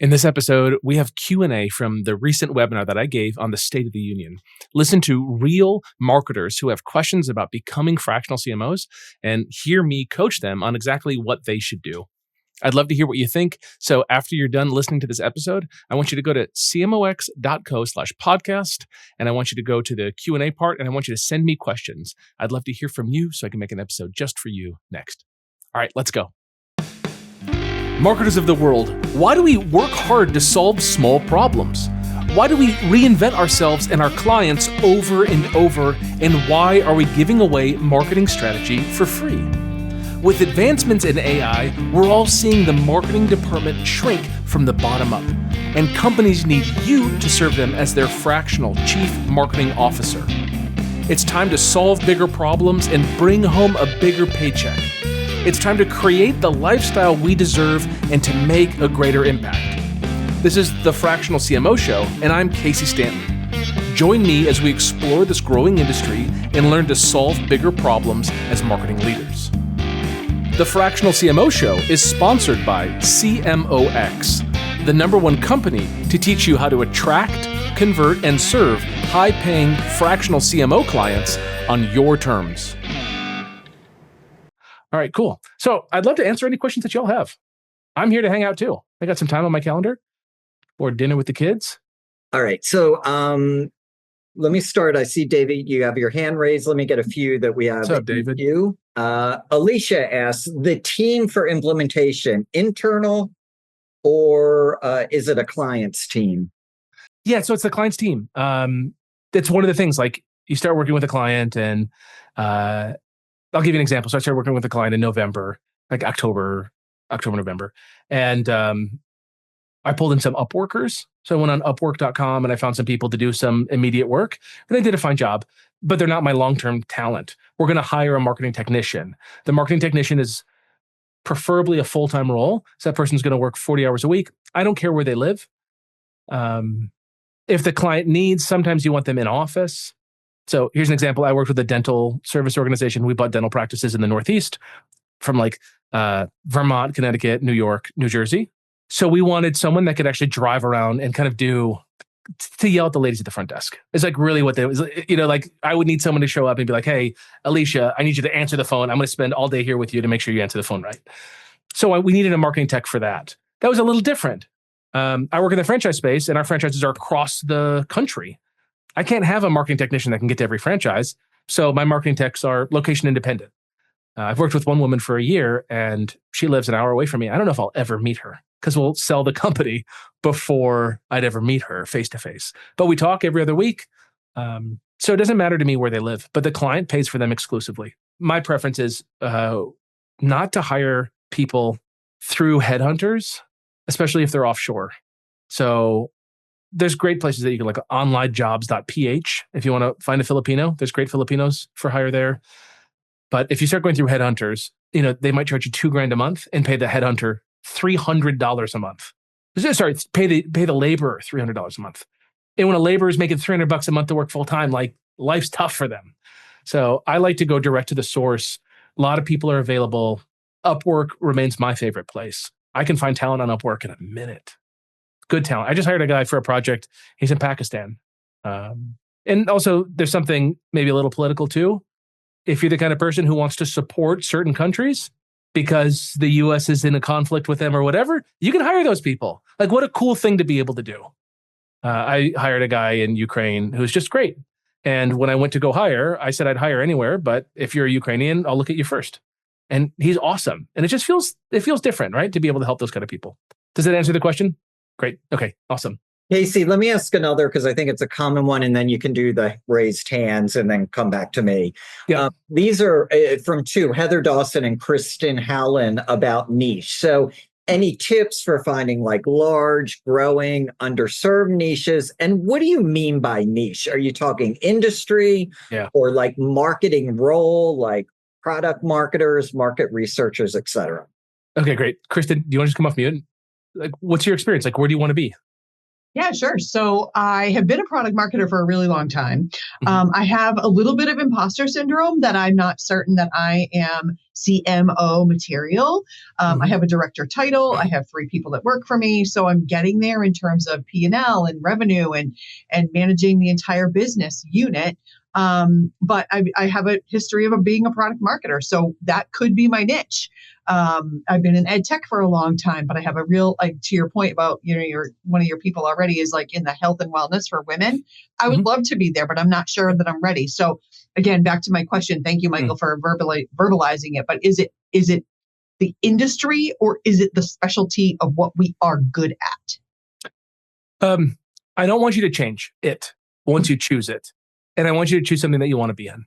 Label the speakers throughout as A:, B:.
A: In this episode, we have Q&A from the recent webinar that I gave on the State of the Union. Listen to real marketers who have questions about becoming fractional CMOs and hear me coach them on exactly what they should do. I'd love to hear what you think. So after you're done listening to this episode, I want you to go to cmox.co/podcast, and I want you to go to the Q&A part, and I want you to send me questions. I'd love to hear from you so I can make an episode just for you next. All right, let's go. Marketers of the world, why do we work hard to solve small problems? Why do we reinvent ourselves and our clients over and over? And why are we giving away marketing strategy for free? With advancements in AI, we're all seeing the marketing department shrink from the bottom up. And companies need you to serve them as their fractional chief marketing officer. It's time to solve bigger problems and bring home a bigger paycheck. It's time to create the lifestyle we deserve and to make a greater impact. This is the Fractional CMO Show, and I'm Casey Stanton. Join me as we explore this growing industry and learn to solve bigger problems as marketing leaders. The Fractional CMO Show is sponsored by CMOX, the #1 company to teach you how to attract, convert, and serve high-paying fractional CMO clients on your terms. All right, cool. So I'd love to answer any questions that y'all have. I'm here to hang out too. I got some time on my calendar for dinner with the kids.
B: All right. So let me start. I see, David, you have your hand raised. Let me get a few that we have.
A: What's up, David?
B: Alicia asks, the team for implementation, internal or is it a client's team?
A: Yeah, so it's the client's team. It's one of the things, like you start working with a client and I'll give you an example. So I started working with a client in November, like October, November. And I pulled in some Upworkers. So I went on Upwork.com and I found some people to do some immediate work. And they did a fine job, but they're not my long-term talent. We're going to hire a marketing technician. The marketing technician is preferably a full-time role. So that person's going to work 40 hours a week. I don't care where they live. If the client needs, sometimes you want them in office. So here's an example. I worked with a dental service organization. We bought dental practices in the Northeast from like Vermont, Connecticut, New York, New Jersey. So we wanted someone that could actually drive around and kind of to yell at the ladies at the front desk. It's like really what they was, like I would need someone to show up and be like, hey, Alicia, I need you to answer the phone. I'm going to spend all day here with you to make sure you answer the phone right. So we needed a marketing tech for that. That was a little different. I work in the franchise space and our franchises are across the country. I can't have a marketing technician that can get to every franchise. So my marketing techs are location independent. I've worked with one woman for a year and she lives an hour away from me. I don't know if I'll ever meet her because we'll sell the company before I'd ever meet her face to face. But we talk every other week. So it doesn't matter to me where they live, but the client pays for them exclusively. My preference is not to hire people through headhunters, especially if they're offshore. So there's great places that you can like onlinejobs.ph. If you want to find a Filipino, there's great Filipinos for hire there. But if you start going through headhunters, they might charge you $2,000 a month and pay the headhunter $300 a month. Sorry, pay the laborer $300 a month. And when a laborer is making $300 a month to work full time, like life's tough for them. So I like to go direct to the source. A lot of people are available. Upwork remains my favorite place. I can find talent on Upwork in a minute. Good talent. I just hired a guy for a project. He's in Pakistan. And also there's something maybe a little political too. If you're the kind of person who wants to support certain countries because the US is in a conflict with them or whatever, you can hire those people. Like what a cool thing to be able to do. I hired a guy in Ukraine who's just great. And when I went to go hire, I said I'd hire anywhere, but if you're a Ukrainian, I'll look at you first. And he's awesome. And it feels different, right? To be able to help those kind of people. Does that answer the question? Great. Okay. Awesome.
B: Casey, let me ask another because I think it's a common one, and then you can do the raised hands and then come back to me.
A: Yeah.
B: These are from two, Heather Dawson and Kristen Howland, about niche. So any tips for finding like large, growing, underserved niches? And what do you mean by niche? Are you talking industry or like marketing role, like product marketers, market researchers, et cetera?
A: Okay, great. Kristen, do you want to just come off mute? Like, what's your experience? Like, where do you want to be?
C: Yeah, sure. So I have been a product marketer for a really long time.
A: Mhm.
C: I have a little bit of imposter syndrome that I'm not certain that I am CMO material. I
A: Mhm.
C: have a director title. I have 3 people that work for me, so I'm getting there in terms of P&L and revenue and managing the entire business unit. But I have a history of being a product marketer, so that could be my niche. I've been in ed tech for a long time, but I have a real, like, to your point about, your one of your people already is like in the health and wellness for women. I would
A: Mhm.
C: love to be there, but I'm not sure that I'm ready. So again, back to my question. Thank you,
A: Mm.
C: Michael, for verbalizing it. But is it the industry or is it the specialty of what we are good at?
A: Um, I don't want you to change it once you choose it. And I want you to choose something that you want to be in.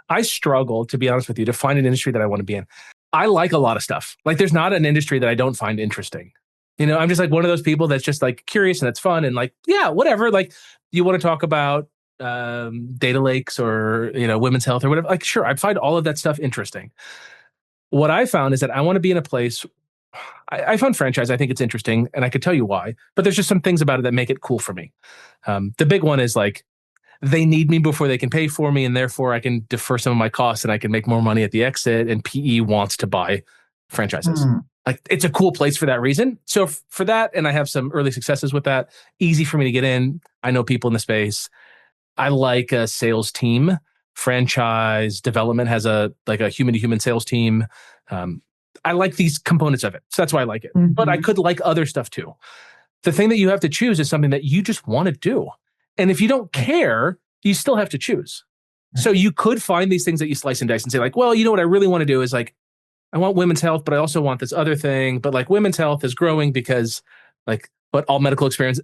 A: I struggle, to be honest with you, to find an industry that I want to be in. I like a lot of stuff. Like, there's not an industry that I don't find interesting. I'm just like one of those people that's just like curious and it's fun and like, yeah, whatever. Like, you want to talk about data lakes or, women's health or whatever. Like, sure, I find all of that stuff interesting. What I found is that I want to be in a place. I found franchise. I think it's interesting, and I could tell you why. But there's just some things about it that make it cool for me. The big one is like they need me before they can pay for me, and therefore I can defer some of my costs and I can make more money at the exit. And PE wants to buy franchises.
C: Hmm.
A: Like, it's a cool place for that reason. So for that, and I have some early successes with that. Easy for me to get in. I know people in the space. I like a sales team. Franchise development has a human to human sales team. Um, I like these components of it. So that's why I like it. But I
C: Mhm.
A: could like other stuff too. The thing that you have to choose is something that you just want to do. And if you don't
C: Right.
A: care, you still have to choose.
C: Right.
A: So you could find these things that you slice and dice and say, like, well, you know what I really want to do is like, I want women's health, but I also want this other thing. But like, women's health is growing because but all medical experiments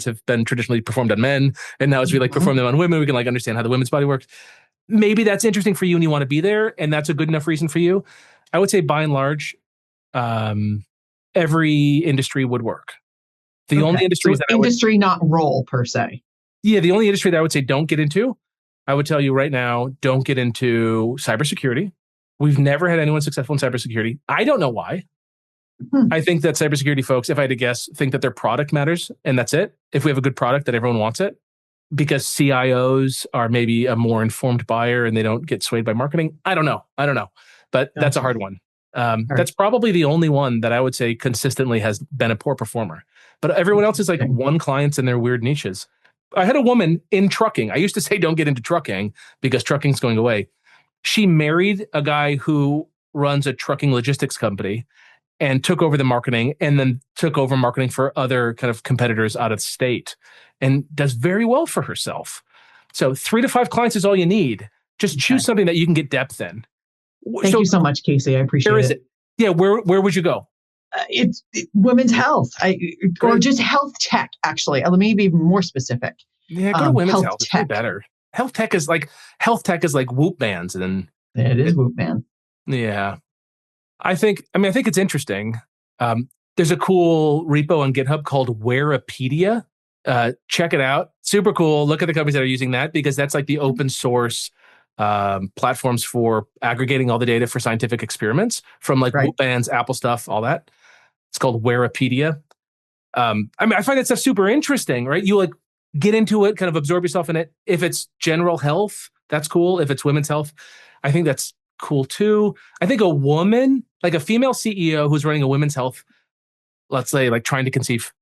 A: have been traditionally performed on men. And now as we like
C: Mhm.
A: perform them on women, we can like understand how the women's body works. Maybe that's interesting for you and you want to be there. And that's a good enough reason for you. I would say by and large, um, every industry would work. The only
C: Okay.
A: industries
C: So
A: that I would,
C: industry, not role per se.
A: yeah, the only industry that I would say don't get into, I would tell you right now, don't get into cybersecurity. We've never had anyone successful in cybersecurity. I don't know why.
C: Hmm.
A: I think that cybersecurity folks, if I had to guess, think that their product matters and that's it. If we have a good product, that everyone wants it, because CIOs are maybe a more informed buyer and they don't get swayed by marketing. I don't know. But that's a
C: Gotcha.
A: hard one.
C: All right.
A: That's probably the only one that I would say consistently has been a poor performer. But everyone else is like
C: Interesting.
A: one clients in their weird niches. I had a woman in trucking. I used to say don't get into trucking because trucking's going away. She married a guy who runs a trucking logistics company and took over the marketing and then took over marketing for other kind of competitors out of state and does very well for herself. So 3 to 5 clients is all you need. Just choose
C: Okay.
A: something that you can get depth in.
C: Thank
A: So
C: you so much, Casey. I
A: where
C: appreciate
A: is
C: it.
A: it? Yeah, where would you go?
C: Women's health, or
A: Great.
C: just health tech. Actually, let me be more specific.
A: Yeah, go to women's
C: Health
A: health. It's way
C: tech.
A: better. Health tech is like Whoop bands and
C: It is
A: it,
C: Whoop Man.
A: yeah. I think it's interesting. There's a cool repo on GitHub called Wearapedia. Check it out. Super cool. Look at the companies that are using that because that's like the open source platforms for aggregating all the data for scientific experiments from like
C: Right.
A: Whoop bands, Apple stuff, all that. It's called Wearapedia. I find that stuff super interesting, right? You like get into it, kind of absorb yourself in it. If it's general health, that's cool. If it's women's health, I think that's cool too. I think a woman, like a female CEO who's running a women's health, let's say like trying to conceive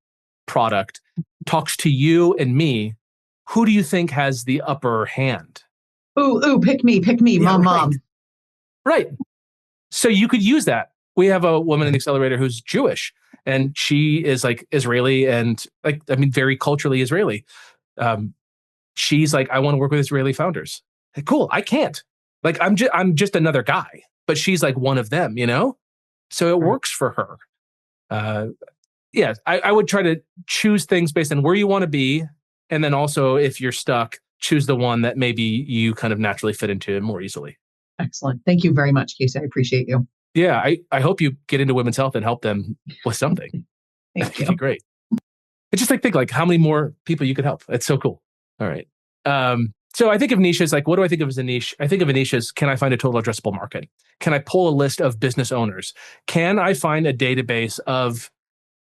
A: product, talks to you and me. Who do you think has the upper hand?
C: Ooh, pick me,
A: Yeah,
C: mom.
A: right. So you could use that. We have a woman in the accelerator who's Jewish and she is like Israeli and very culturally Israeli. Um, she's like, I want to work with Israeli founders. Like, cool. I can't. Like, I'm just another guy, but she's like one of them, So it
C: Right.
A: works for her. Uh, yeah, I would try to choose things based on where you want to be, and then also if you're stuck, choose the one that maybe you kind of naturally fit into more easily.
C: Excellent. Thank you very much, Casey. I appreciate you.
A: Yeah, I hope you get into women's health and help them with something. I
C: Thank
A: think it'd be
C: you.
A: great. I just think like how many more people you could help. It's so cool. All right. So I think of niches, like what do I think of as a niche? I think of a niche as, can I find a total addressable market? Can I pull a list of business owners? Can I find a database of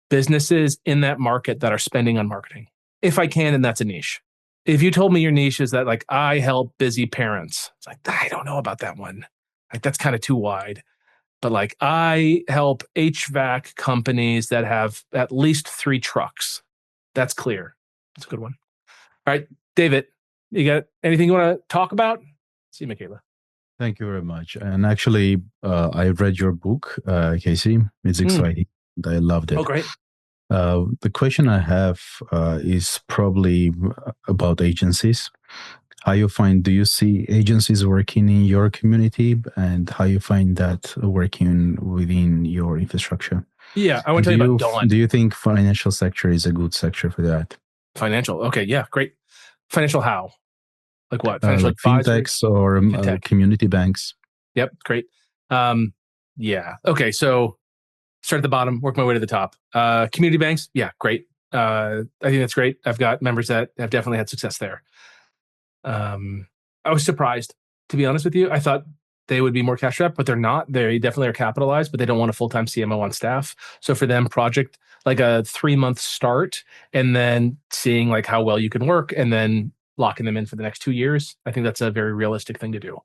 A: businesses in that market that are spending on marketing. If I can, then that's a niche. If you told me your niche is that like I help busy parents, it's like, I don't know about that one. Like that's kind of too wide. But like I help HVAC companies that have at least 3 trucks. That's clear. That's a good one. All right, David, you got anything you want to talk about? See you, Michaela.
D: Thank you very much. And actually, I read your book, Casey. It's exciting. I loved it.
A: Oh, great.
D: The question I have is probably about agencies. How you find, do you see agencies working in your community, and how you find that working within your infrastructure?
A: Yeah, I want to tell you about Dawn.
D: Do you think financial sector is a good sector for that?
A: Financial. Okay, yeah, great. Financial how? Like what?
D: Like fintechs or community banks.
A: Yep, great. Yeah. Okay, so start at the bottom, work my way to the top. Community banks, yeah, great. I think that's great. I've got members that have definitely had success there. I was surprised, to be honest with you. I thought they would be more cash strapped, but they're not. They definitely are capitalized, but they don't want a full-time CMO on staff. So for them, project like a 3-month start, and then seeing like how well you can work, and then locking them in for the next 2 years. I think that's a very realistic thing to do.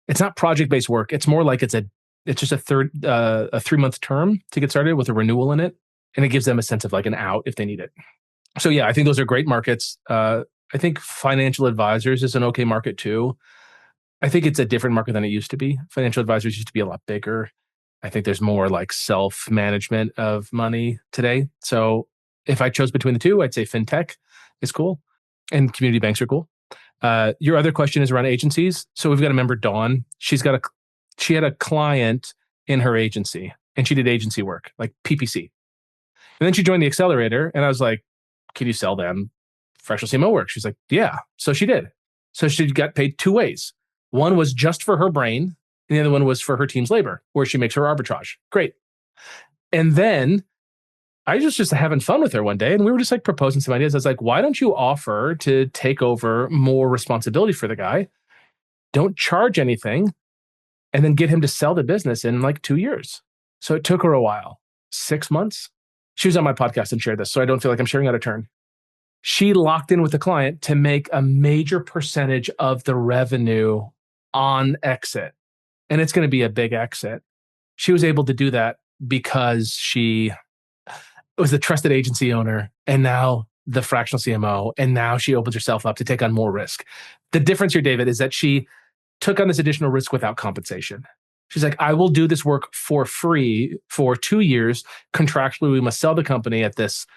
A: It's not project-based work. It's more like it's just a 3-month term to get started with a renewal in it, and it gives them a sense of like an out if they need it. So yeah, I think those are great markets. I think financial advisors is an okay market too. I think it's a different market than it used to be. Financial advisors used to be a lot bigger. I think there's more like self-management of money today. So if I chose between the two, I'd say fintech is cool and community banks are cool. Your other question is around agencies. So we've got a member, Dawn. She had a client in her agency and she did agency work, like PPC. And then she joined the accelerator and I was like, can you sell them fractional CMO work? She's like, yeah. So she did. So she got paid 2 ways. One was just for her brain, and the other one was for her team's labor, where she makes her arbitrage. Great. And then I was just having fun with her one day, and we were just like proposing some ideas. I was like, why don't you offer to take over more responsibility for the guy? Don't charge anything, and then get him to sell the business in like 2 years. So it took her a while, 6 months. She was on my podcast and shared this, so I don't feel like I'm sharing out of turn. She locked in with the client to make a major percentage of the revenue on exit. And it's going to be a big exit. She was able to do that because she was the trusted agency owner and now the fractional CMO. And now she opens herself up to take on more risk. The difference here, David, is that she took on this additional risk without compensation. She's like, I will do this work for free for 2 years. Contractually, we must sell the company at this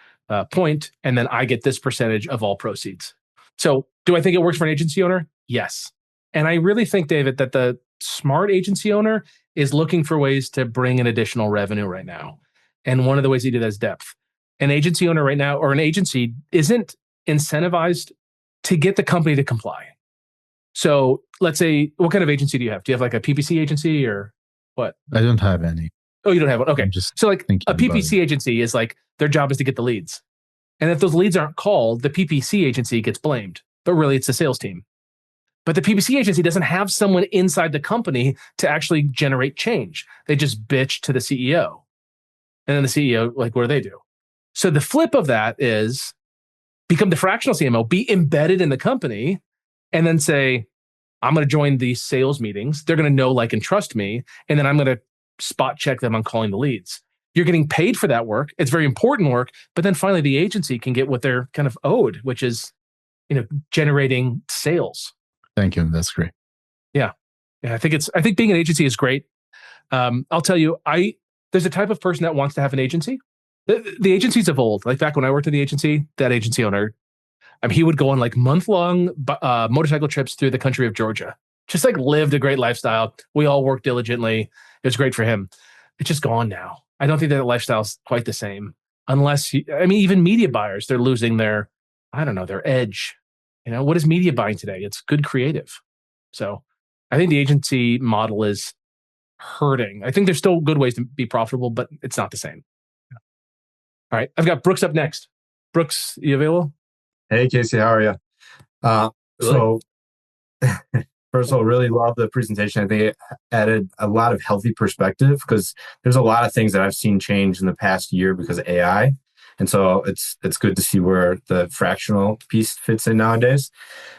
A: point, and then I get this percentage of all proceeds. So do I think it works for an agency owner? Yes. And I really think, David, that the smart agency owner is looking for ways to bring in additional revenue right now. And one of the ways you do that is depth. An agency owner right now, or an agency, isn't incentivized to get the company to comply. So let's say, what kind of agency do you have? Do you have like a PPC agency or what?
D: I don't have any.
A: Oh, you don't have one? Okay. So like a PPC agency is like, their job is to get the leads. And if those leads aren't called, the PPC agency gets blamed. But really, it's the sales team. But the PPC agency doesn't have someone inside the company to actually generate change. They just bitch to the CEO. And then the CEO, like, what do they do? So the flip of that is become the fractional CMO, be embedded in the company, and then say, I'm going to join these sales meetings. They're going to know, like, and trust me. And then I'm going to spot check them on calling the leads. You're getting paid for that work. It's very important work. But then finally, the agency can get what they're kind of owed, which is, generating sales.
D: Thank you. That's great.
A: Yeah. I think being an agency is great. I'll tell you, there's a type of person that wants to have an agency. The agencies of old, like back when I worked at the agency, that agency owner, he would go on like month-long motorcycle trips through the country of Georgia. Just like lived a great lifestyle. We all worked diligently. It was great for him. It's just gone now. I don't think that lifestyle's quite the same. Unless, even media buyers, they're losing their edge. What is media buying today? It's good creative. So I think the agency model is hurting. I think there's still good ways to be profitable, but it's not the same. Yeah. All right. I've got Brooks up next. Brooks, you available?
E: Hey, Casey, how are you? So First of all, really love the presentation. I think it added a lot of healthy perspective because there's a lot of things that I've seen change in the past year because of AI. And so it's good to see where the fractional piece fits in nowadays.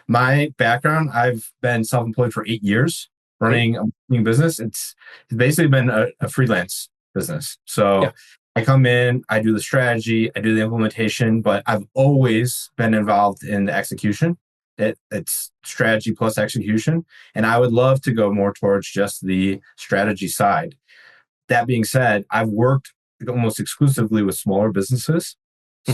E: My background, I've been self-employed for 8 years running a marketing business. It's basically been a freelance business. So
A: Yeah.
E: I come in, I do the strategy, I do the implementation, but I've always been involved in the execution. It's strategy plus execution. And I would love to go more towards just the strategy side. That being said, I've worked almost exclusively with smaller businesses.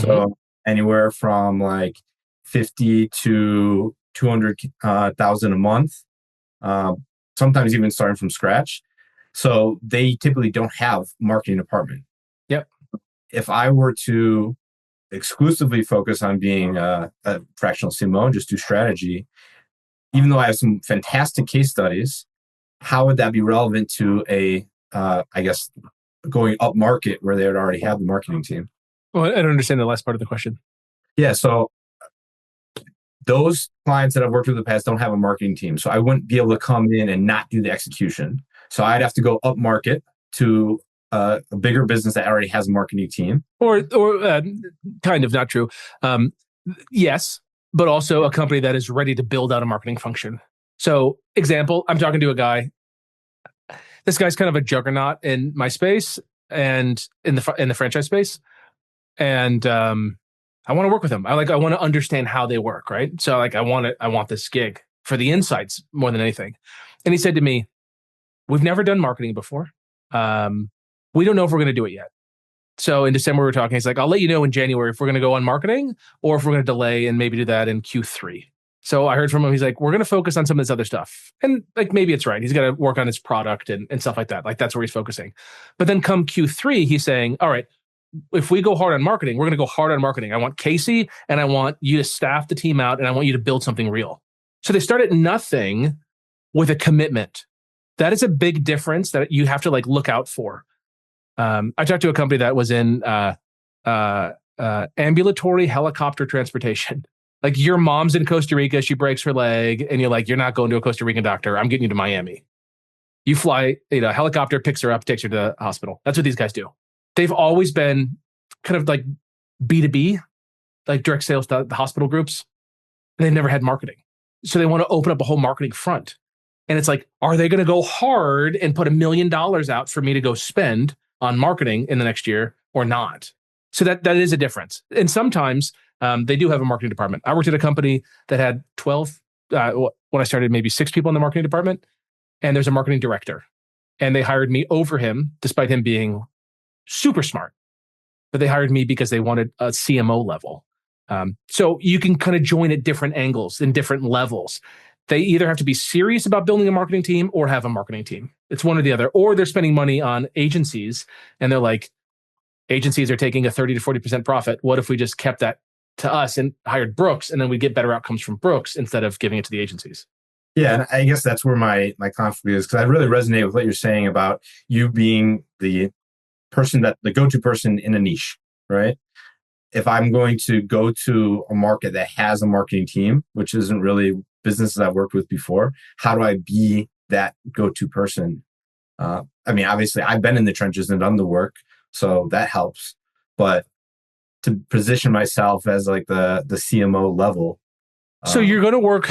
E: So anywhere from like 50 to 200,000 a month, sometimes even starting from scratch. So they typically don't have a marketing department.
A: Yep.
E: If I were to exclusively focus on being a fractional CMO and just do strategy, even though I have some fantastic case studies, how would that be relevant to I guess, going up market where they would already have the marketing team?
A: Well, I don't understand the last part of the question.
E: Yeah, so those clients that I've worked with in the past don't have a marketing team. So I wouldn't be able to come in and not do the execution. So I'd have to go up market to a bigger business that already has a marketing team.
A: Or kind of not true. Yes, but also a company that is ready to build out a marketing function. So example, I'm talking to a guy. This guy's kind of a juggernaut in my space and in the franchise space. And I want to work with him. I want to understand how they work, right? So I want this gig for the insights more than anything. And he said to me, "We've never done marketing before. We don't know if we're going to do it yet." So in December we were talking. He's like, "I'll let you know in January if we're going to go on marketing or if we're going to delay and maybe do that in Q3." So I heard from him. He's like, "We're going to focus on some of this other stuff." And like maybe it's right. He's got to work on his product and stuff like that. Like that's where he's focusing. But then come Q3, he's saying, "All right, if we go hard on marketing, we're going to go hard on marketing. I want Casey and I want you to staff the team out and I want you to build something real." So they start at nothing with a commitment. That is a big difference that you have to like look out for. I talked to a company that was in ambulatory helicopter transportation. Like your mom's in Costa Rica, she breaks her leg, and you're like, "You're not going to a Costa Rican doctor. I'm getting you to Miami." You fly, helicopter picks her up, takes her to the hospital. That's what these guys do. They've always been kind of like B2B, like direct sales to the hospital groups. They've never had marketing. So they want to open up a whole marketing front. And it's like, are they going to go hard and put $1 million out for me to go spend on marketing in the next year or not? So that is a difference. And sometimes they do have a marketing department. I worked at a company that had 12, when I started, maybe 6 people in the marketing department. And there's a marketing director. And they hired me over him, despite him being super smart. But they hired me because they wanted a CMO level. So you can kind of join at different angles and different levels. They either have to be serious about building a marketing team or have a marketing team. It's one or the other. Or they're spending money on agencies and they're like, agencies are taking a 30 to 40% profit. What if we just kept that to us and hired Brooks and then we get better outcomes from Brooks instead of giving it to the agencies?
E: Yeah, and I guess that's where my conflict is, because I really resonate with what you're saying about you being the go-to person in a niche, right? If I'm going to go to a market that has a marketing team, which isn't really businesses I've worked with before, how do I be that go-to person? I mean, obviously I've been in the trenches and done the work, so that helps. But to position myself as like the CMO level.
A: So you're going to work,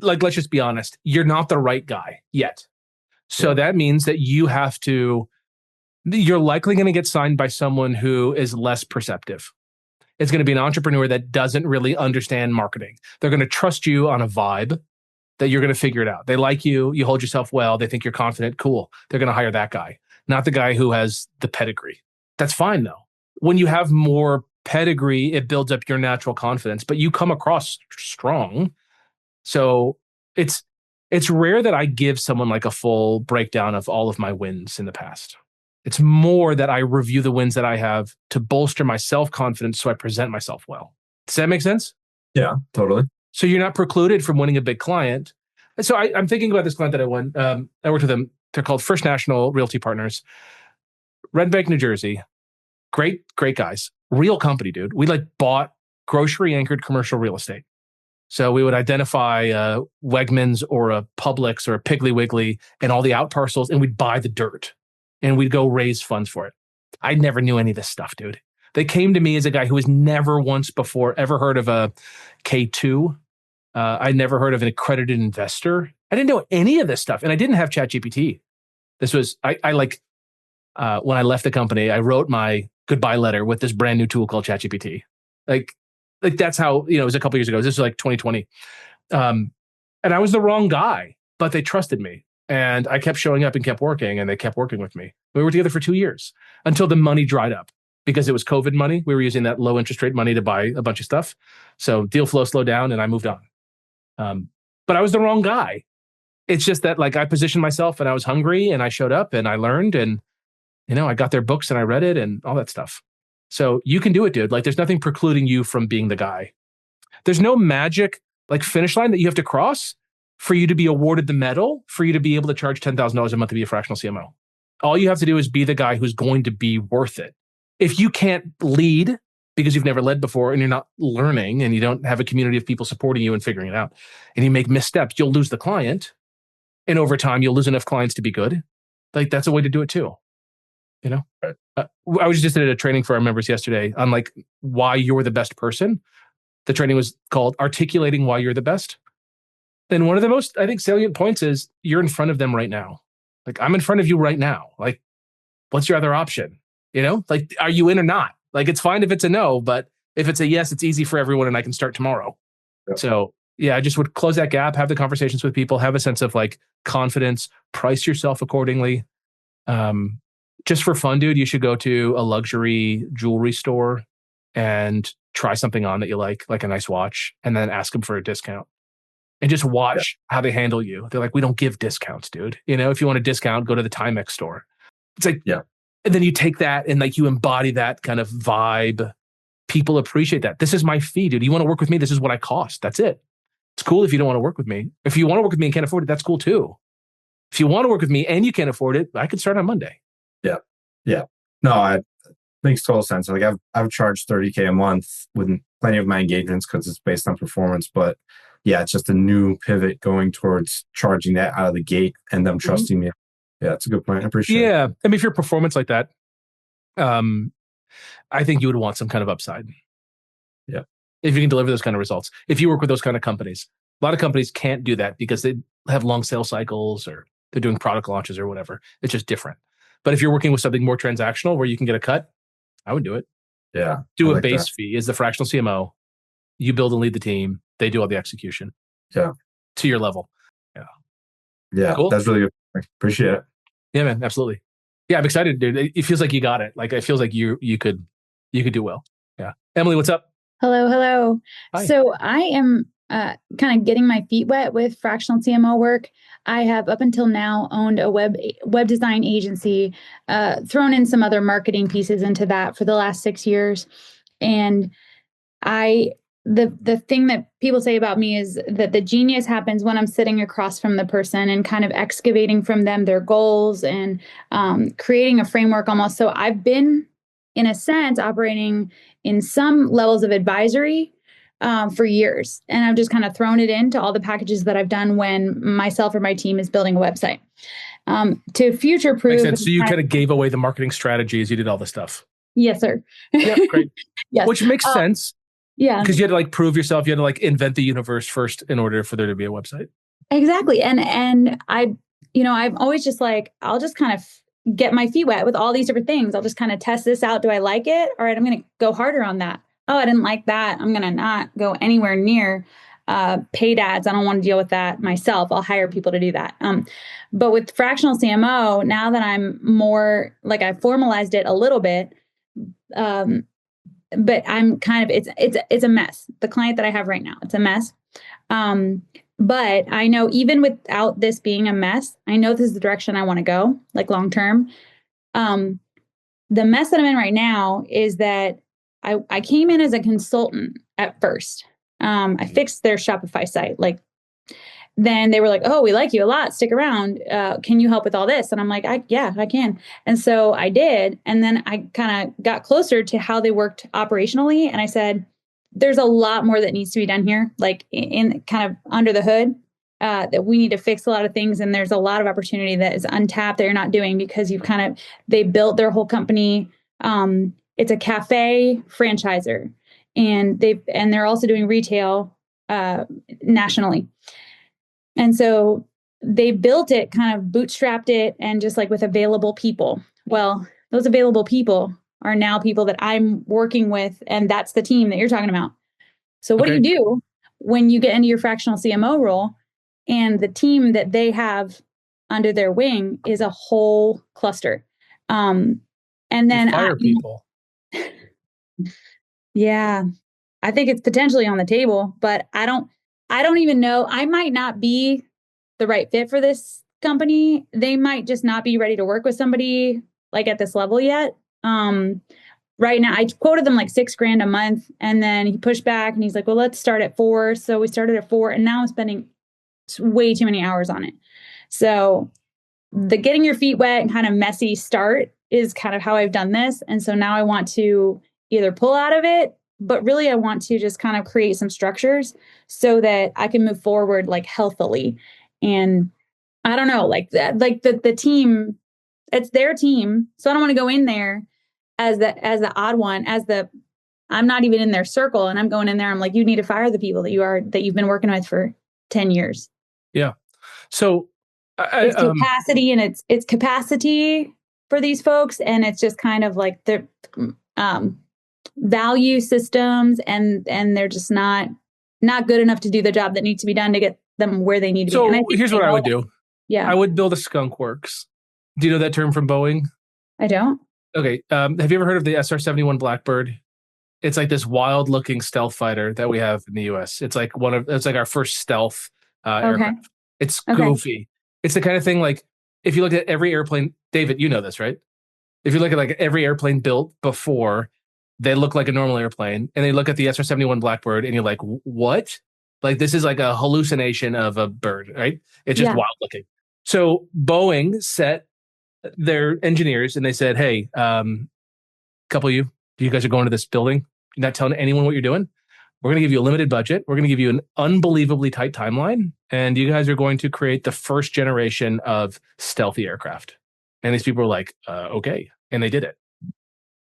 A: let's just be honest, you're not the right guy yet. So that means that you're likely going to get signed by someone who is less perceptive. It's going to be an entrepreneur that doesn't really understand marketing. They're going to trust you on a vibe that you're going to figure it out. They like you, you hold yourself well, they think you're confident, cool. They're going to hire that guy, not the guy who has the pedigree. That's fine though. When you have more pedigree, it builds up your natural confidence, but you come across strong. So it's rare that I give someone like a full breakdown of all of my wins in the past. It's more that I review the wins that I have to bolster my self-confidence so I present myself well. Does that make sense?
E: Yeah, totally.
A: So you're not precluded from winning a big client. So I'm thinking about this client that I won. I worked with them. They're called First National Realty Partners. Red Bank, New Jersey. Great guys. Real company, dude. We bought grocery-anchored commercial real estate. So we would identify a Wegmans or a Publix or a Piggly Wiggly and all the out parcels, and we'd buy the dirt and we'd go raise funds for it. I never knew any of this stuff, dude. They came to me as a guy who has never once before ever heard of a K2. I'd never heard of an accredited investor. I didn't know any of this stuff, and I didn't have ChatGPT. This was when I left the company, I wrote my goodbye letter with this brand new tool called ChatGPT. Like that's how, it was a couple years ago. This was like 2020. And I was the wrong guy, but they trusted me. And I kept showing up and kept working, and they kept working with me. We were together for 2 years until the money dried up because it was COVID money. We were using that low interest rate money to buy a bunch of stuff. So deal flow slowed down and I moved on. But I was the wrong guy. It's just that I positioned myself and I was hungry and I showed up and I learned and, I got their books and I read it and all that stuff. So you can do it, dude. There's nothing precluding you from being the guy. There's no magic finish line that you have to cross for you to be awarded the medal, for you to be able to charge $10,000 a month to be a fractional CMO. All you have to do is be the guy who's going to be worth it. If you can't lead because you've never led before and you're not learning and you don't have a community of people supporting you and figuring it out, and you make missteps, you'll lose the client. And over time, you'll lose enough clients to be good. That's a way to do it too. I was just at a training for our members yesterday on why you're the best person. The training was called Articulating Why You're the Best. And one of the most, I think, salient points is you're in front of them right now. I'm in front of you right now. What's your other option? Are you in or not? It's fine if it's a no, but if it's a yes, it's easy for everyone and I can start tomorrow. Yep. So yeah, I just would close that gap, have the conversations with people, have a sense of confidence, price yourself accordingly. Just for fun, dude, you should go to a luxury jewelry store and try something on that you like a nice watch, and then ask them for a discount. And just watch how they handle you. They're we don't give discounts, dude. If you want a discount, go to the Timex store. It's and then you take that and you embody that kind of vibe. People appreciate that. This is my fee, dude. You want to work with me? This is what I cost. That's it. It's cool if you don't want to work with me. If you want to work with me and can't afford it, that's cool too. If you want to work with me and you can't afford it, I could start on Monday.
E: Yeah. Yeah. No, it makes total sense. I've charged $30K a month with plenty of my engagements because it's based on performance. But yeah, it's just a new pivot going towards charging that out of the gate and them trusting me. Yeah, that's a good point. I appreciate it.
A: Yeah. I mean, if you're performance like that, I think you would want some kind of upside.
E: Yeah.
A: If you can deliver those kind of results. If you work with those kind of companies. A lot of companies can't do that because they have long sales cycles or they're doing product launches or whatever. It's just different. But if you're working with something more transactional where you can get a cut, I would do it.
E: Yeah.
A: Do a base fee as the fractional CMO. You build and lead the team. They do all the execution.
E: Yeah.
A: To your level. Yeah.
E: Yeah. Cool. That's really good. Appreciate it.
A: Yeah, man. Absolutely. Yeah, I'm excited, dude. It feels like you got it. It feels like you could do well. Yeah. Emily, what's up?
F: Hello.
A: Hi.
F: So I am kind of getting my feet wet with fractional CMO work. I have up until now owned a web design agency, thrown in some other marketing pieces into that for the last 6 years. And the thing that people say about me is that the genius happens when I'm sitting across from the person and kind of excavating from them their goals and creating a framework almost. So I've been, in a sense, operating in some levels of advisory for years. And I've just kind of thrown it into all the packages that I've done when myself or my team is building a website. To future-proof.
A: Makes sense. So you kind of gave away the marketing strategy as you did all this stuff.
F: Yes, sir.
A: Yeah, great.
F: Yes.
A: Which makes sense.
F: Yeah.
A: Because you had to prove yourself. You had to invent the universe first in order for there to be a website.
F: Exactly. And I'm always just I'll just kind of get my feet wet with all these different things. I'll just kind of test this out. Do I like it? All right, I'm going to go harder on that. Oh, I didn't like that. I'm going to not go anywhere near paid ads. I don't want to deal with that myself. I'll hire people to do that. But with fractional CMO, now that I'm more I formalized it a little bit, but I'm kind of, it's a mess. The client that I have right now, it's a mess. But I know even without this being a mess, I know this is the direction I want to go, long term. The mess that I'm in right now is that I came in as a consultant at first. I fixed their Shopify site. Then they were like, oh, we like you a lot. Stick around. Can you help with all this? And I'm like, yeah, I can. And so I did. And then I kind of got closer to how they worked operationally. And I said, there's a lot more that needs to be done here, like in kind of under the hood, that we need to fix a lot of things. And there's a lot of opportunity that is untapped that you're not doing because they built their whole company. It's a cafe franchisor, and they're also doing retail nationally. And so they built it, kind of bootstrapped it, and just like with available people. Well, those available people are now people that I'm working with, and that's the team that you're talking about. So what do you do when you get into your fractional CMO role and the team that they have under their wing is a whole cluster? And then
A: fire people.
F: Yeah, I think it's potentially on the table, but I don't even know. I might not be the right fit for this company. They might just not be ready to work with somebody like at this level yet. Right now, I quoted them like $6,000 a month, and then he pushed back and he's like, well, let's start at 4. So we started at 4, and now I'm spending way too many hours on it. So the getting your feet wet and kind of messy start is kind of how I've done this. And so now I want to either pull out of it, but really I want to just kind of create some structures so that I can move forward like healthily. And I don't know, like that, like the team, it's their team. So I don't want to go in there as the odd one, I'm not even in their circle, and I'm going in there. I'm like, you need to fire the people that you've been working with for 10 years.
A: Yeah. So
F: it's capacity, and it's capacity for these folks. And it's just kind of like the value systems, and they're just not good enough to do the job that needs to be done to get them where they need to be.
A: So
F: And
A: here's what I would do.
F: Yeah.
A: I would build a skunk works. Do you know that term from Boeing?
F: I don't.
A: Okay. Have you ever heard of the SR-71 Blackbird? It's like this wild looking stealth fighter that we have in the US. It's like our first stealth aircraft. It's goofy. It's the kind of thing, like, if you look at every airplane, David, you know this, right? If you look at like every airplane built before, they look like a normal airplane, and they look at the SR-71 Blackbird and you're like, what? Like, this is like a hallucination of a bird, right? It's just wild looking. So Boeing set their engineers and they said, hey, couple of you guys are going to this building. You're not telling anyone what you're doing. We're going to give you a limited budget. We're going to give you an unbelievably tight timeline. And you guys are going to create the first generation of stealthy aircraft. And these people were like, okay. And they did it.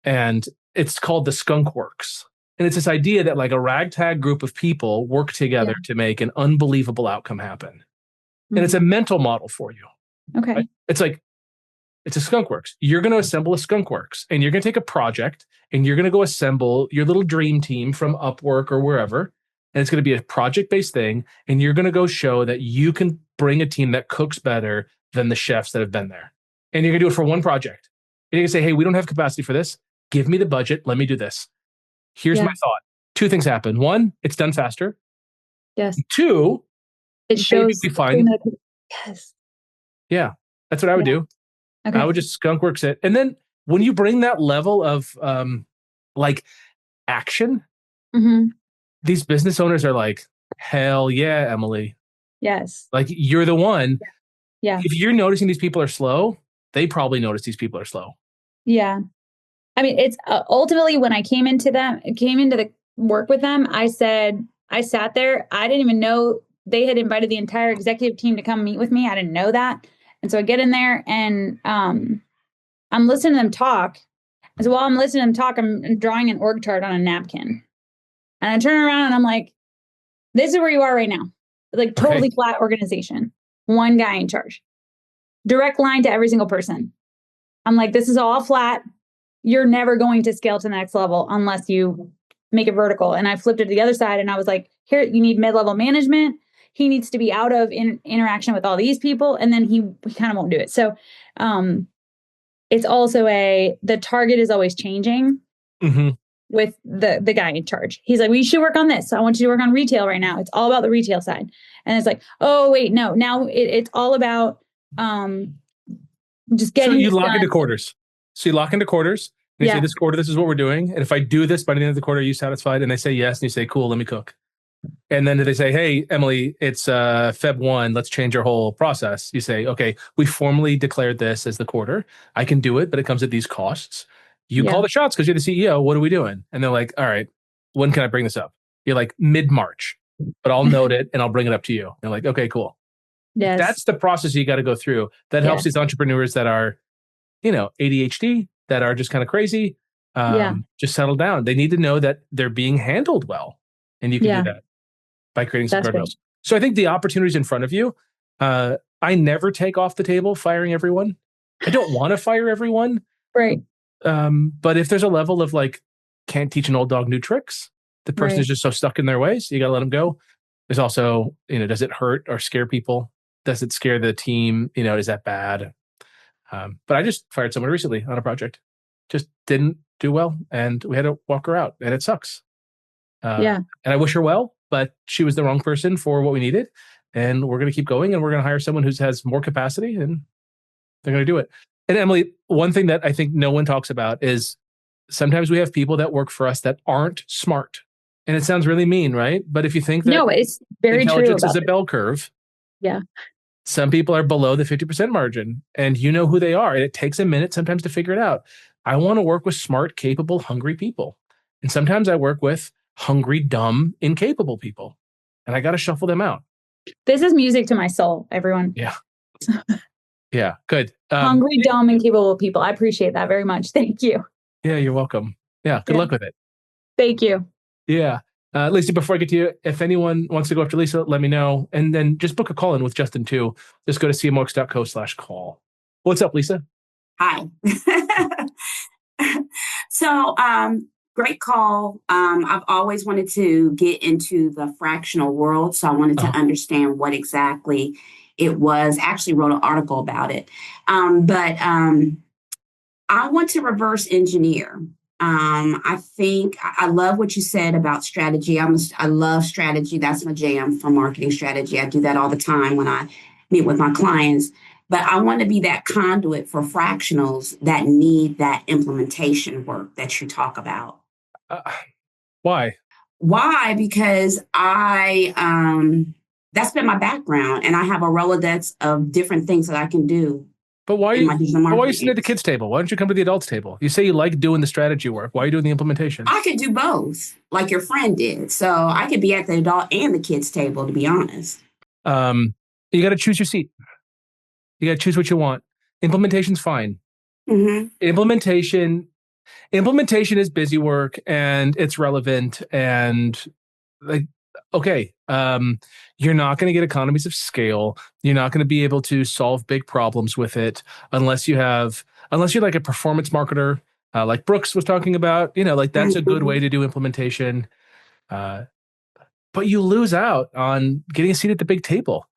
A: And it's called the Skunk Works. And it's this idea that like a ragtag group of people work together to make an unbelievable outcome happen. Mm-hmm. And it's a mental model for you.
F: Okay. Right?
A: It's like, it's a Skunk Works. You're going to assemble a Skunk Works, and you're going to take a project, and you're going to go assemble your little dream team from Upwork or wherever. And it's going to be a project-based thing. And you're going to go show that you can bring a team that cooks better than the chefs that have been there. And you're going to do it for one project. And you're going to say, hey, we don't have capacity for this. Give me the budget. Let me do this. Here's my thought. 2 things happen. 1, it's done faster.
F: Yes.
A: 2,
F: it shows.
A: Yes. Yeah. That's what I would do.
F: Okay.
A: I would just Skunk Works it. And then when you bring that level of like action, these business owners are like, hell yeah, Emily.
F: Yes.
A: Like, you're the one.
F: Yeah.
A: If you're noticing these people are slow, they probably notice these people are slow.
F: Yeah. I mean, it's ultimately when I came into the work with them, I sat there. I didn't even know they had invited the entire executive team to come meet with me. I didn't know that. And so I get in there and I'm listening to them talk. And so while I'm listening to them talk, I'm drawing an org chart on a napkin. And I turn around and I'm like, this is where you are right now. Like, totally flat organization. One guy in charge. Direct line to every single person. I'm like, this is all flat. You're never going to scale to the next level unless you make it vertical. And I flipped it to the other side and I was like, here, you need mid-level management. He needs to be out of interaction with all these people. And then he kind of won't do it. So it's also the target is always changing with the guy in charge. He's like, we should work on this. So I want you to work on retail right now. It's all about the retail side. And it's like, oh, wait, no. Now it's all about just getting.
A: So you lock into quarters. And you say, this quarter, this is what we're doing. And if I do this by the end of the quarter, are you satisfied? And they say yes. And you say, cool, let me cook. And then they say, hey, Emily, it's Feb 1. Let's change our whole process. You say, okay, we formally declared this as the quarter. I can do it, but it comes at these costs. You call the shots because you're the CEO. What are we doing? And they're like, all right, when can I bring this up? You're like mid-March, but I'll note it and I'll bring it up to you. And like, okay, cool.
F: Yes.
A: That's the process you got to go through. That helps these entrepreneurs that are, ADHD, that are just kind of crazy. Just settle down. They need to know that they're being handled well. And you can do that by creating some guardrails. So I think the opportunities in front of you, I never take off the table firing everyone. I don't want to fire everyone.
F: Right.
A: But if there's a level of like, can't teach an old dog new tricks, the person is just so stuck in their ways, you got to let them go. There's also, does it hurt or scare people? Does it scare the team? Is that bad? But I just fired someone recently on a project. Just didn't do well. And we had to walk her out. And it sucks. And I wish her well, but she was the wrong person for what we needed. And we're going to keep going. And we're going to hire someone who has more capacity. And they're going to do it. And Emily, one thing that I think no one talks about is sometimes we have people that work for us that aren't smart. And it sounds really mean, right? But if you think that
F: it's very
A: intelligence
F: true
A: is a bell curve,
F: yeah,
A: some people are below the 50% margin, and you know who they are. And it takes a minute sometimes to figure it out. I want to work with smart, capable, hungry people. And sometimes I work with hungry, dumb, incapable people. And I got to shuffle them out.
F: This is music to my soul, everyone.
A: Yeah. Yeah, good.
F: Hungry, dumb, incapable people. I appreciate that very much. Thank you.
A: Yeah, you're welcome. Yeah, good luck with it.
F: Thank you.
A: Yeah. Lisa, before I get to you, if anyone wants to go after Lisa, let me know. And then just book a call in with Justin too. Just go to cmox.co/call. What's up, Lisa?
G: Hi. So, great call. I've always wanted to get into the fractional world. So I wanted to understand what exactly it was. Actually wrote an article about it. But I want to reverse engineer. I think I love what you said about strategy. I love strategy. That's my jam for marketing strategy. I do that all the time when I meet with my clients. But I want to be that conduit for fractionals that need that implementation work that you talk about.
A: Why?
G: Why? Because that's been my background, and I have a Rolodex of different things that I can do.
A: But why are you sitting at the kids' table? Why don't you come to the adults' table? You say you like doing the strategy work. Why are you doing the implementation?
G: I could do both, like your friend did. So I could be at the adult and the kids' table, to be honest.
A: You got to choose your seat. You got to choose what you want. Implementation's fine.
G: Mm-hmm.
A: Implementation is busy work, and it's relevant, and okay, you're not going to get economies of scale. You're not going to be able to solve big problems with it unless you're like a performance marketer, like Brooks was talking about. That's a good way to do implementation. But you lose out on getting a seat at the big table.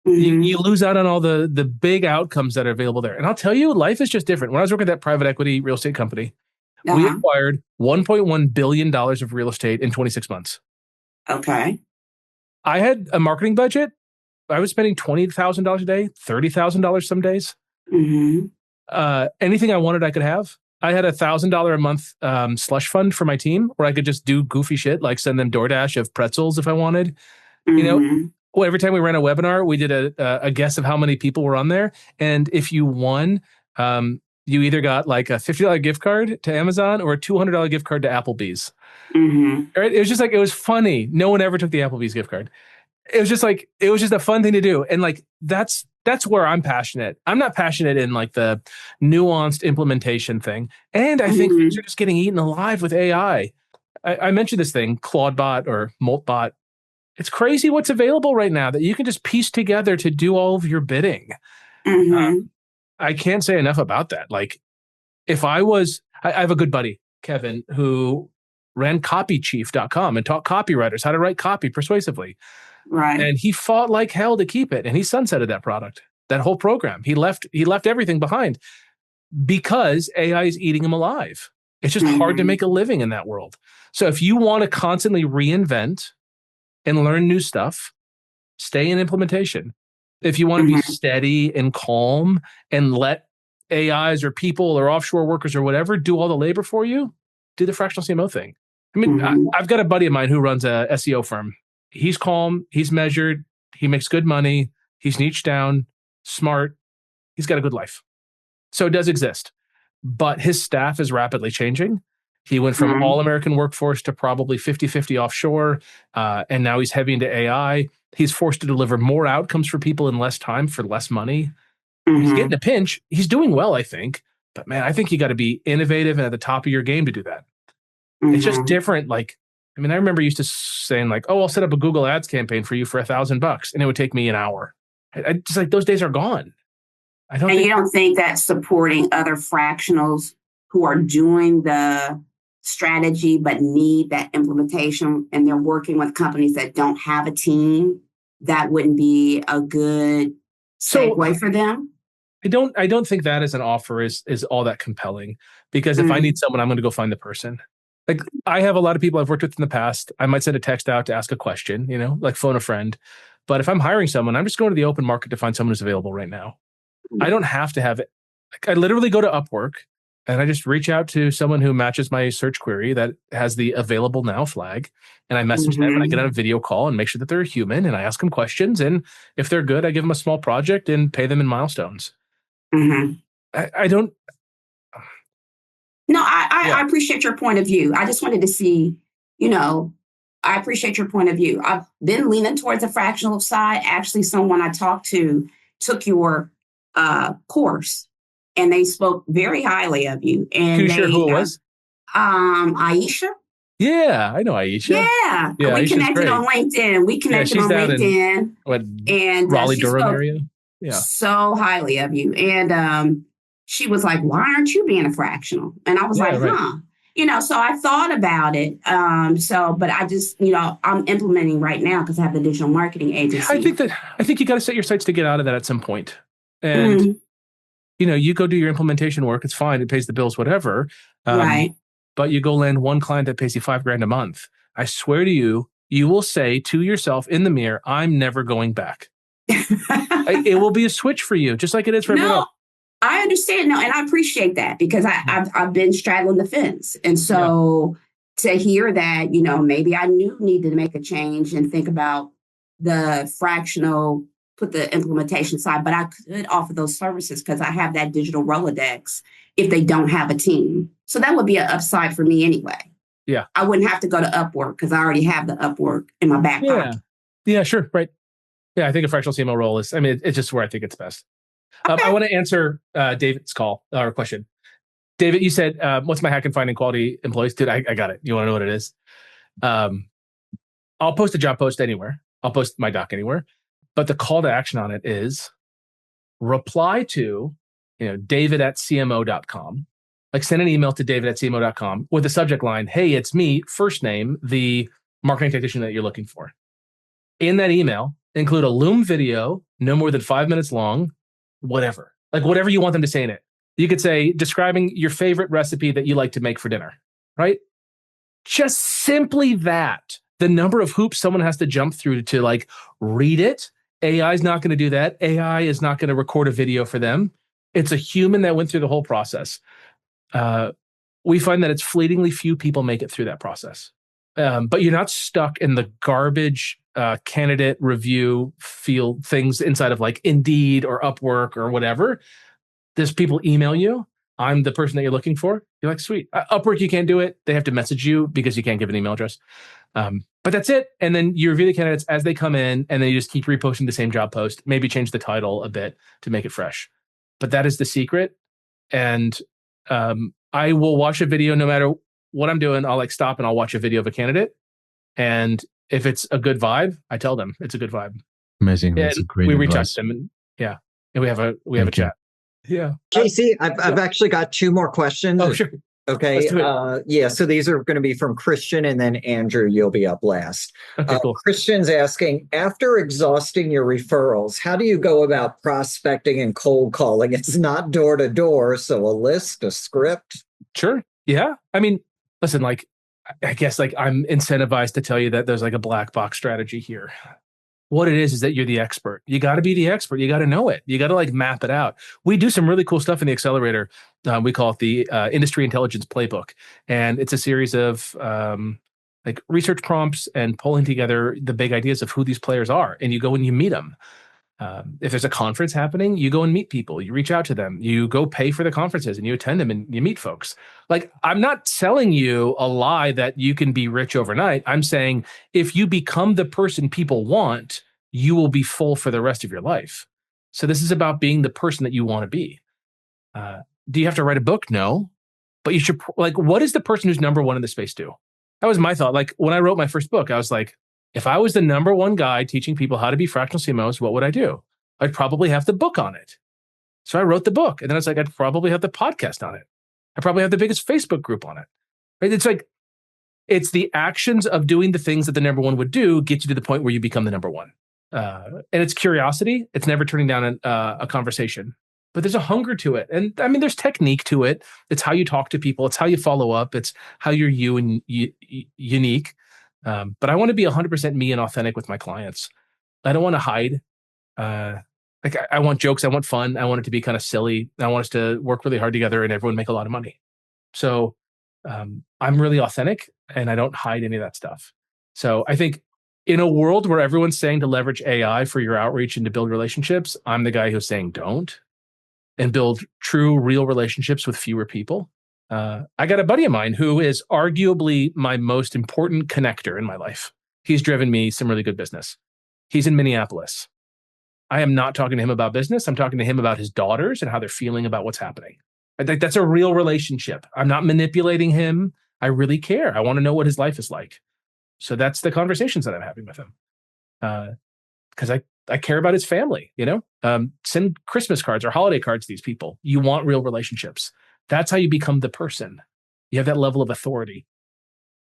G: Mm-hmm.
A: You lose out on all the big outcomes that are available there. And I'll tell you, life is just different. When I was working at that private equity real estate company, we acquired $1.1 billion of real estate in 26 months.
G: Okay.
A: I had a marketing budget. I was spending $20,000 a day, $30,000 some days.
G: Mm-hmm.
A: Anything I wanted, I could have. I had $1,000 a month slush fund for my team where I could just do goofy shit like send them DoorDash of pretzels if I wanted.
G: Mm-hmm.
A: Well, every time we ran a webinar, we did a guess of how many people were on there. And if you won, you either got like a $50 gift card to Amazon or a $200 gift card to Applebee's.
G: Mm-hmm.
A: Right? It was just like, it was funny. No one ever took the Applebee's gift card. It was just a fun thing to do. And like, that's where I'm passionate. I'm not passionate in like the nuanced implementation thing. And I think things are just getting eaten alive with AI. I mentioned this thing, Claudebot or Moltbot. It's crazy what's available right now that you can just piece together to do all of your bidding.
G: Mm-hmm.
A: I can't say enough about that. Like, if I have a good buddy, Kevin, who ran copychief.com and taught copywriters how to write copy persuasively.
G: Right.
A: And he fought like hell to keep it. And he sunsetted that product, that whole program. He left everything behind because AI is eating him alive. It's just hard to make a living in that world. So if you want to constantly reinvent and learn new stuff, stay in implementation. If you want to be steady and calm and let AIs or people or offshore workers or whatever do all the labor for you, do the fractional CMO thing. I mean, I've got a buddy of mine who runs a SEO firm. He's calm, he's measured, he makes good money, he's niched down, smart, he's got a good life. So it does exist. But his staff is rapidly changing. He went from
G: Mhm.
A: all American workforce to probably 50-50 offshore. And now he's heavy into AI. He's forced to deliver more outcomes for people in less time for less money. He's
G: Mhm.
A: getting a pinch. He's doing well, I think. But man, I think you got to be innovative and at the top of your game to do that. It's just
G: Mhm.
A: different. Like, I mean, I remember used to saying like, "Oh, I'll set up a Google Ads campaign for you for $1,000, and it would take me an hour." I just like those days are gone. I don't
G: And
A: think
G: you don't think that supporting other fractionals who are doing the strategy but need that implementation and they're working with companies that don't have a team, that wouldn't be a good
A: so.
G: segue for them?
A: I don't think that as an offer is all that compelling because if I need
G: Mm,
A: someone, I'm going to go find the person. Like I have a lot of people I've worked with in the past. I might send a text out to ask a question, like phone a friend. But if I'm hiring someone, I'm just going to the open market to find someone who's available right now. I don't have to have it. Like I literally go to Upwork and I just reach out to someone who matches my search query that has the available now flag. And I message them and I get on a
G: mhm,
A: video call and make sure that they're human and I ask them questions. And if they're good, I give them a small project and pay them in milestones.
G: mhm.
A: I don't.
G: No, I
A: Yeah.
G: appreciate your point of view. I just wanted to see, you know, I appreciate your point of view. I've been leaning towards the fractional side. Actually, someone I talked to took your course and they spoke very highly of you.
A: Can
G: And
A: you share who
G: they,
A: it was?
G: Aisha,
A: Yeah, I know Aisha.
G: yeah,
A: Yeah,
G: we
A: Aisha's
G: connected
A: great.
G: on LinkedIn. We
A: Yeah,
G: connected
A: she's
G: on
A: down in
G: LinkedIn
A: what
G: and
A: Raleigh,
G: she
A: Durham
G: spoke
A: area. Yeah.
G: so highly of you. And she was like, why aren't you being a fractional? And I was
A: Yeah,
G: like,
A: right.
G: huh. So I thought about it. But I just, I'm implementing right now because I have the digital marketing agency.
A: I think you got to set your sights to get out of that at some point. And
G: Mm,
A: you go do your implementation work. It's fine. It pays the bills, whatever. Um,
G: right.
A: but you go land one client that pays you $5,000 a month. I swear to you, you will say to yourself in the mirror, "I'm never going back." It will be a switch for you, just like it is for everyone
G: No,
A: else.
G: I understand. No, and I appreciate that because I've been straddling the fence. And
A: Yeah.
G: so to hear that, maybe I knew needed to make a change and think about the fractional, put the implementation side, but I could offer those services because I have that digital Rolodex if they don't have a team. So that would be an upside for me anyway.
A: Yeah.
G: I wouldn't have to go to Upwork because I already have the Upwork in my back
A: Yeah.
G: pocket.
A: Yeah, sure. Right. Yeah, I think a fractional CMO role is, I mean, it's just where I think it's best. I
G: Okay.
A: want to answer David's call or question. David, you said, what's my hack in finding quality employees? Dude, I got it. You want to know what it is? I'll post a job post anywhere. I'll post my doc anywhere. But the call to action on it is reply to, david@cmo.com. Like send an email to david@cmo.com with the subject line, "Hey, it's me, first name, the marketing technician that you're looking for." In that email, include a Loom video, no more than 5 minutes long, whatever. Like whatever you want them to say in it. You could say, describing your favorite recipe that you like to make for dinner, right? Just simply that. The number of hoops someone has to jump through to like read it. AI is not going to do that. AI is not going to record a video for them. It's a human that went through the whole process. We find that it's fleetingly few people make it through that process. But you're not stuck in the garbage candidate review field things inside of like Indeed or Upwork or whatever. There's people email you. I'm the person that you're looking for. You're like, sweet. Upwork, you can't do it. They have to message you because you can't give an email address. But that's it. And then you review the candidates as they come in, and then you just keep reposting the same job post, maybe change the title a bit to make it fresh. But that is the secret. And I will watch a video no matter what I'm doing. I'll like stop and I'll watch a video of a candidate. And if it's a good vibe, I tell them it's a good vibe.
D: Amazing. That's a
A: And
D: great
A: we reach out
D: advice.
A: to them and and we have a
D: Thank you.
A: chat. Yeah.
B: Casey, I've actually got two more questions.
A: Oh, sure.
B: Okay.
A: Let's do it.
B: Yeah. So these are going to be from Christian, and then Andrew, you'll be up last.
A: Okay, cool.
B: Christian's asking, after exhausting your referrals, how do you go about prospecting and cold calling? It's not door to door, so a list, a script.
A: Sure. Yeah. I mean, listen, like, I guess like I'm incentivized to tell you that there's like a black box strategy here. What it is that you're the expert. You got to be the expert. You got to know it. You got to like map it out. We do some really cool stuff in the accelerator. We call it the Industry Intelligence Playbook. And it's a series of like research prompts and pulling together the big ideas of who these players are. And you go and you meet them. If there's a conference happening, you go and meet people, you reach out to them, you go pay for the conferences and you attend them and you meet folks. Like, I'm not selling you a lie that you can be rich overnight. I'm saying if you become the person people want, you will be full for the rest of your life. So this is about being the person that you want to be. Do you have to write a book? No. But you should, like, what does the person who's number one in the space do? That was my thought. Like, when I wrote my first book, I was like, if I was the number one guy teaching people how to be fractional CMOs, what would I do? I'd probably have the book on it. So I wrote the book. And then I was like, I'd probably have the podcast on it. I probably have the biggest Facebook group on it. Right? It's like, it's the actions of doing the things that the number one would do get you to the point where you become the number one. And it's curiosity. It's never turning down a conversation. But there's a hunger to it. And I mean, there's technique to it. It's how you talk to people. It's how you follow up. It's how you're you and unique. But I want to be 100% me and authentic with my clients. I don't want to hide. Like, I want jokes. I want fun. I want it to be kind of silly. I want us to work really hard together and everyone make a lot of money. So I'm really authentic and I don't hide any of that stuff. So I think in a world where everyone's saying to leverage AI for your outreach and to build relationships, I'm the guy who's saying don't, and build true, real relationships with fewer people. I got a buddy of mine who is arguably my most important connector in my life. He's driven me some really good business. He's in Minneapolis. I am not talking to him about business. I'm talking to him about his daughters and how they're feeling about what's happening. I think that's a real relationship. I'm not manipulating him. I really care. I want to know what his life is like. So that's the conversations that I'm having with him. Because I care about his family, you know? Send Christmas cards or holiday cards to these people. You want real relationships. That's how you become the person. You have that level of authority.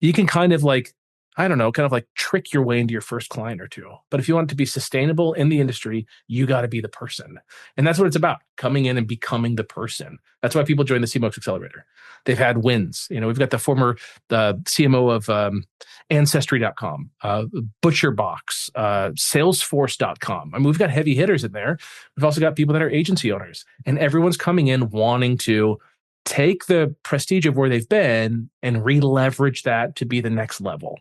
A: You can kind of like, I don't know, kind of like trick your way into your first client or two. But if you want it to be sustainable in the industry, you got to be the person. And that's what it's about, coming in and becoming the person. That's why people join the CMO Accelerator. They've had wins. You know, we've got the former CMO of Ancestry.com, ButcherBox, Salesforce.com. I mean, we've got heavy hitters in there. We've also got people that are agency owners. And everyone's coming in wanting to take the prestige of where they've been and re-leverage that to be the next level.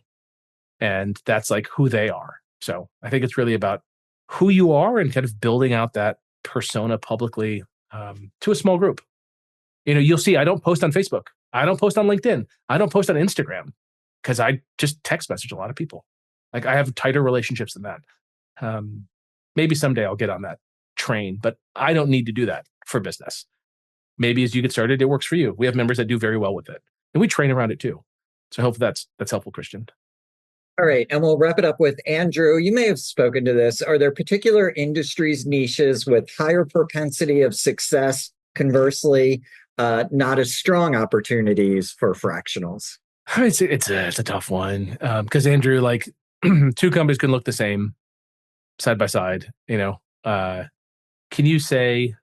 A: And that's like who they are. So I think it's really about who you are and kind of building out that persona publicly to a small group. You know, you'll see I don't post on Facebook. I don't post on LinkedIn. I don't post on Instagram because I just text message a lot of people. Like, I have tighter relationships than that. Maybe someday I'll get on that train, but I don't need to do that for business. Maybe as you get started, it works for you. We have members that do very well with it, and we train around it too. So I hope that's helpful, Christian.
B: All right, and we'll wrap it up with Andrew. You may have spoken to this. Are there particular industries, niches with higher propensity of success, conversely, not as strong opportunities for fractionals?
A: It's a tough one because Andrew, like, two companies can look the same side by side. You know, can you say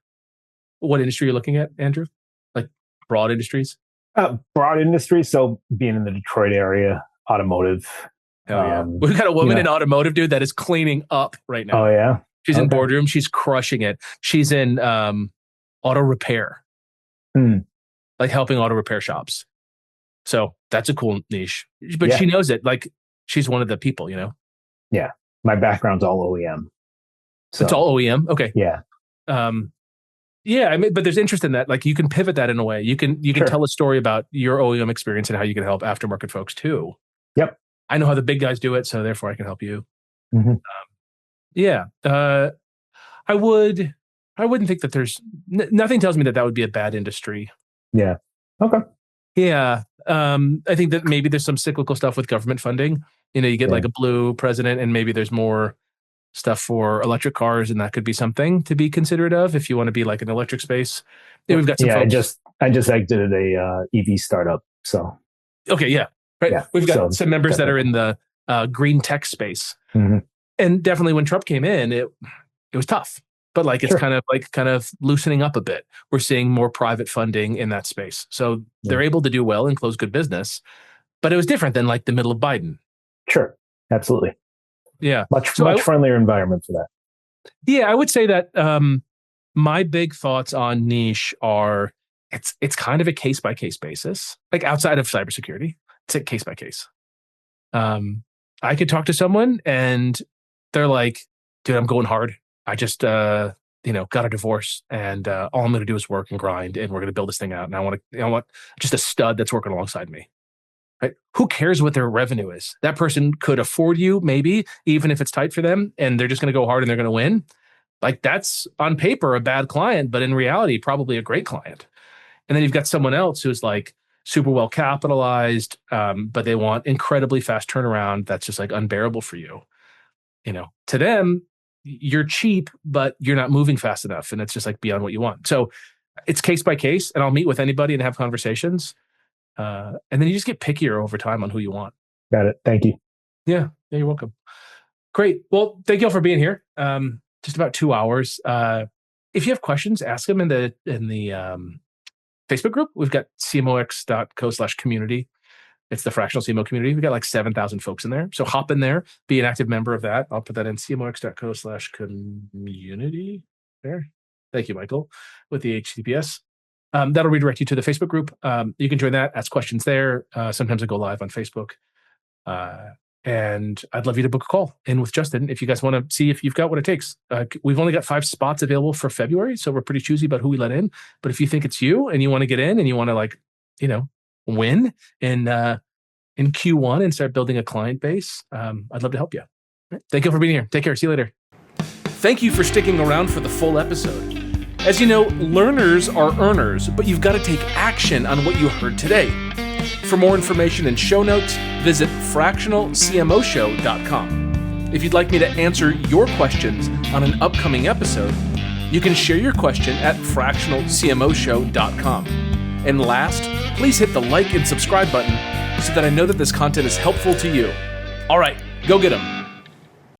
A: what industry you're looking at, Andrew? Like, broad industries?
H: Broad industries. So being in the Detroit area, automotive.
A: Oh yeah, we've got a woman in automotive, dude, that is cleaning up right now.
H: Oh yeah,
A: she's in boardroom. She's crushing it. She's in auto repair, like helping auto repair shops. So that's a cool niche. But she knows it. Like, she's one of the people, you know.
H: Yeah, my background's all OEM. So
A: it's all OEM. Okay.
H: Yeah.
A: Yeah, I mean, but there's interest in that. Like, you can pivot that in a way. You can tell a story about your OEM experience and how you can help aftermarket folks too.
H: Yep.
A: I know how the big guys do it, so therefore I can help you.
H: Mm-hmm.
A: I wouldn't think that there's nothing tells me that would be a bad industry.
H: Yeah. Okay.
A: Yeah. I think that maybe there's some cyclical stuff with government funding. You know, you get like a blue president, and maybe there's more stuff for electric cars, and that could be something to be considerate of if you want to be like an electric space. Yeah, we've got some folks.
H: I just exited a EV startup. So
A: okay, yeah. Right. Yeah. We've got some members that are in the green tech space.
H: Mm-hmm.
A: And definitely when Trump came in, it was tough. But like it's kind of loosening up a bit. We're seeing more private funding in that space. So they're able to do well and close good business. But it was different than like the middle of Biden.
H: Sure. Absolutely.
A: Yeah.
H: Much friendlier environment for that.
A: Yeah, I would say that my big thoughts on niche are it's kind of a case-by-case basis. Like outside of cybersecurity, it's a case by case. I could talk to someone and they're like, dude, I'm going hard. I just, got a divorce, and all I'm going to do is work and grind, and we're going to build this thing out. And I want just a stud that's working alongside me. Right? Who cares what their revenue is? That person could afford you, maybe, even if it's tight for them, and they're just going to go hard and they're going to win. Like, that's on paper a bad client, but in reality, probably a great client. And then you've got someone else who's like super well capitalized, but they want incredibly fast turnaround that's just like unbearable for you. To them, you're cheap, but you're not moving fast enough, and it's just like beyond what you want. So it's case by case, and I'll meet with anybody and have conversations. And then you just get pickier over time on who you want.
H: Got it. Thank you.
A: Yeah, you're welcome. Great. Well, thank you all for being here. Just about 2 hours. If you have questions, ask them in the Facebook group. We've got cmox.co/community. It's the Fractional CMO community. We've got like 7,000 folks in there. So hop in there, be an active member of that. I'll put that in cmox.co/community there. Thank you, Michael, with the HTTPS. That'll redirect you to the Facebook group. You can join that, ask questions there. Sometimes I go live on Facebook. And I'd love you to book a call in with Justin if you guys want to see if you've got what it takes. We've only got 5 spots available for February, so we're pretty choosy about who we let in. But if you think it's you and you want to get in and you want to win in Q1 and start building a client base, I'd love to help you. Thank you for being here. Take care. See you later. Thank you for sticking around for the full episode. As you know, learners are earners, but you've got to take action on what you heard today. For more information and show notes, visit fractionalcmoshow.com. If you'd like me to answer your questions on an upcoming episode, you can share your question at fractionalcmoshow.com. And last, please hit the like and subscribe button so that I know that this content is helpful to you. All right, go get them.